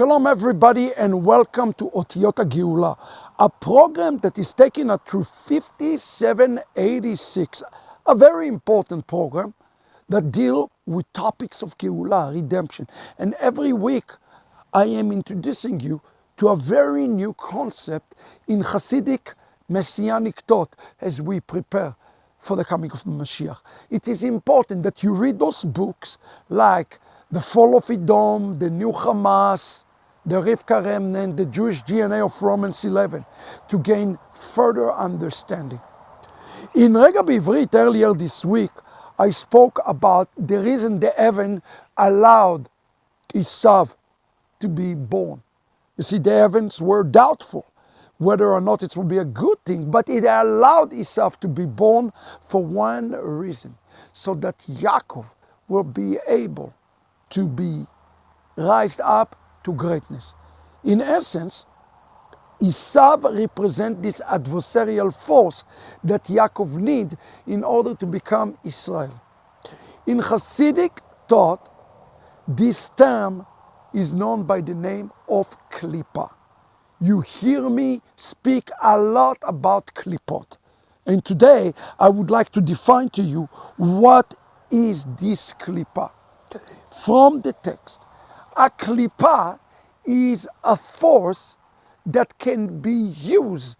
Shalom everybody and welcome to Otiyot HaGeulah, a program that is taking us through 5786, a very important program that deals with topics of Geulah, redemption. And every week I am introducing you to a very new concept in Hasidic Messianic thought as we prepare for the coming of the Mashiach. It is important that you read those books like The Fall of Edom, The New Hamas, The Rivka Remnant, The Jewish DNA of Romans 11, to gain further understanding. In Rega B'Ivrit earlier this week, I spoke about the reason the heaven allowed Esav to be born. You see, the heavens were doubtful whether or not it will be a good thing, but it allowed Esav to be born for one reason, so that Yaakov will be able to be raised up to greatness. In essence, Esav represents this adversarial force that Yaakov needs in order to become Israel. In Hasidic thought, this term is known by the name of Klipa. You hear me speak a lot about Klipot. And today I would like to define to you what is this Klipa. From the text, a Klipa is a force that can be used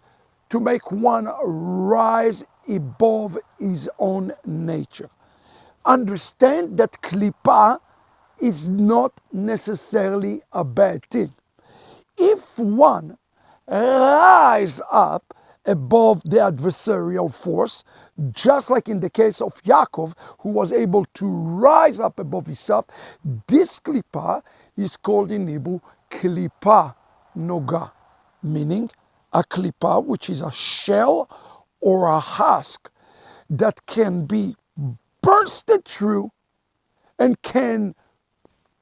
to make one rise above his own nature. Understand that Klipa is not necessarily a bad thing. If one rises up above the adversarial force, just like in the case of Yaakov, who was able to rise up above Esav, this Klipa is called in Hebrew Klipa Noga, meaning a Klipa which is a shell or a husk that can be bursted through and can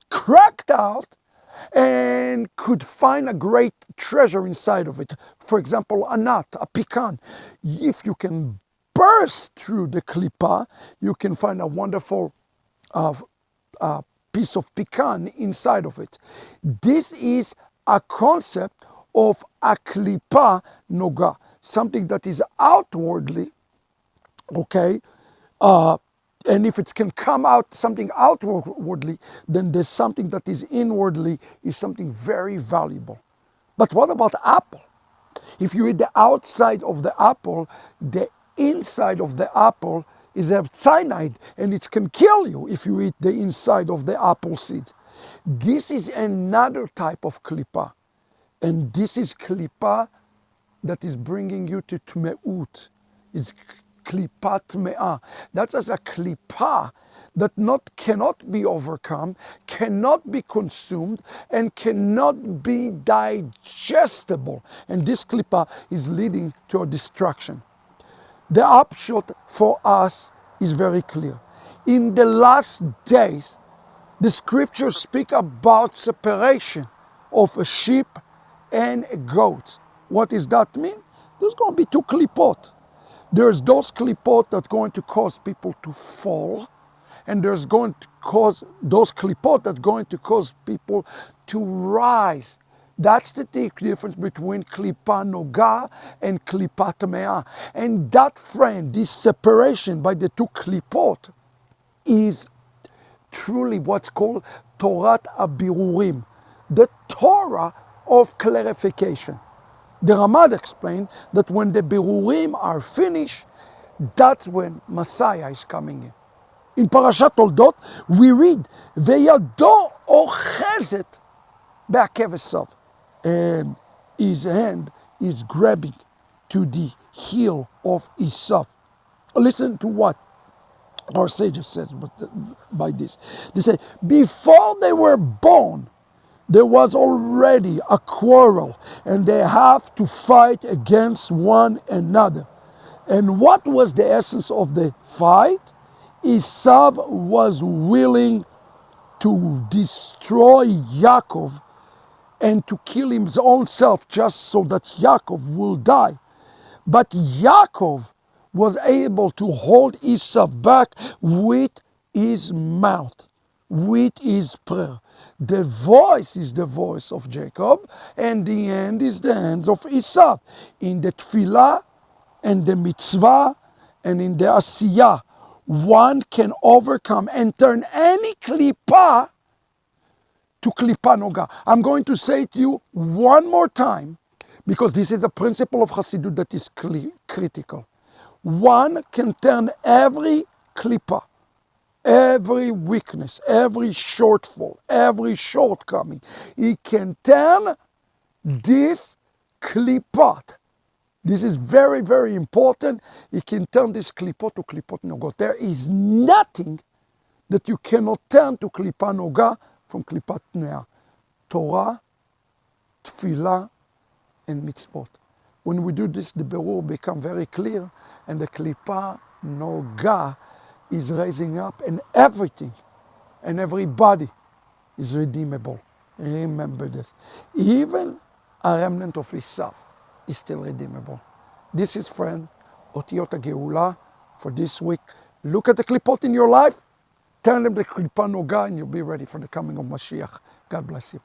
cracked out and could find a great treasure inside of it. For example, a nut, a pecan. If you can burst through the klipa, you can find a wonderful piece of pecan inside of it. This is a concept of a klipa noga, something that is outwardly, okay, and if it can come out something outwardly, then there's something that is inwardly, is something very valuable. But what about apple? If you eat the outside of the apple, the inside of the apple is have cyanide, and it can kill you if you eat the inside of the apple seed. This is another type of klipa, and this is klipa that is bringing you to tmeut. It's Klipa Tme'ah. That's as a klipa that cannot be overcome, cannot be consumed, and cannot be digestible. And this klipa is leading to a destruction. The upshot for us is very clear. In the last days, the scriptures speak about separation of a sheep and a goat. What does that mean? There's going to be two klipot. There's those klipot that are going to cause people to fall, and there's going to cause those klipot that are going to cause people to rise. That's the difference between klipa noga and klipa tameah. And that frame, this separation by the two klipot, is truly what's called Torah Abirurim, the Torah of clarification. The Ramad explained that when the Birurim are finished, that's when Messiah is coming in. In Parashat Toldot, we read, Veyado ochezet be'akev Esav, and his hand is grabbing to the heel of Esav. Listen to what our sages says by this. They say, before they were born, there was already a quarrel, and they have to fight against one another. And what was the essence of the fight? Esav was willing to destroy Yaakov and to kill his own self just so that Yaakov will die. But Yaakov was able to hold Esav back with his mouth, with his prayer. The voice is the voice of Jacob, and the hand is the hands of Esau. In the tefillah and the mitzvah and in the asiyah, one can overcome and turn any klipa to klipa noga. I'm going to say it to you one more time, because this is a principle of Chasidut that is critical. One can turn every klipa, every weakness, every shortfall, every shortcoming. He can turn this klipot. This is very, very important. He can turn this klipot to klipot noga. There is nothing that you cannot turn to klipa noga from klipat nea. Torah, tefillah, and mitzvot. When we do this, the berur become very clear, and the klipa noga is raising up, and everything and everybody is redeemable. Remember this. Even a remnant of Esau is still redeemable. This is, friend, Otiyot HaGeulah for this week. Look at the klipot in your life, turn them to klipa noga, and you'll be ready for the coming of Mashiach. God bless you.